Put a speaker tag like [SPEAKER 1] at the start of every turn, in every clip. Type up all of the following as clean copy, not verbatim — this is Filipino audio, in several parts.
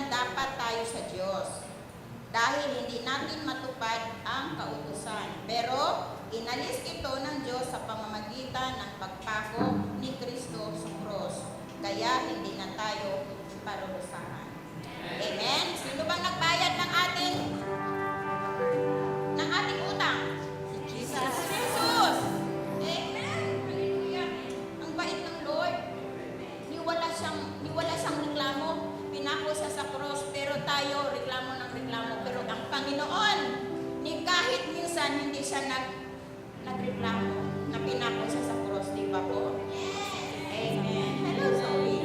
[SPEAKER 1] dahilan dapat tayo sa Diyos. Dahil hindi natin matupad ang kautusan. Pero inalis ito ng Diyos sa pamamagitan ng pagpako ni Kristo sa krus. Kaya hindi na tayo parurusahan. Amen? Sino bang nagbayad ng ating utang? Si Jesus! Amen! Hallelujah! Ang bait ng Lord. Niwala siyang reklamo. Pinako siya sa cross. Pero tayo, reklamo ng reklamo. Pero ang Panginoon, ni kahit minsan hindi siya nagreklamo na pinako siya sa cross. Di ba po? Amen. Hello, Zoe.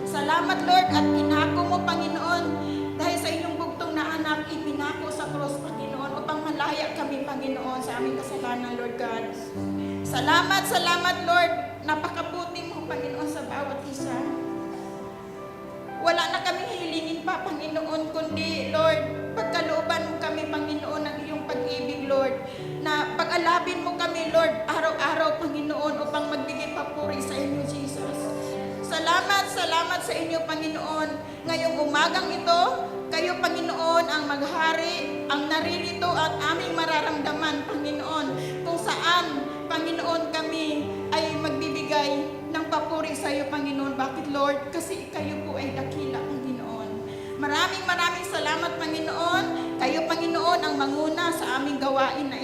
[SPEAKER 1] Salamat, Lord, at pinako mo, Panginoon, dahil sa inyong bugtong na anak, ipinako sa cross, Panginoon, upang malaya kami, Panginoon, sa aming kasalanan, Lord God. Salamat, Lord, napakabuti mo, Panginoon, sa bawat isa. Wala na kami hilingin pa, Panginoon, kundi, Lord, pagkalooban mo kami, Panginoon, ng iyong pag-ibig, Lord, na pag-alabin mo kami, Lord, araw-araw, Panginoon, upang magbigay papuri sa inyo, Jesus. Salamat sa inyo, Panginoon. Ngayong umagang ito, kayo, Panginoon, ang maghari, ang naririto at aming mararamdaman, Panginoon, kung saan, Panginoon, kami ay magbibigay ng papuri sa iyo, Panginoon. Bakit, Lord? Kasi kayo po ay dakila, Panginoon. Maraming salamat, Panginoon. Kayo, Panginoon, ang manguna sa aming gawain na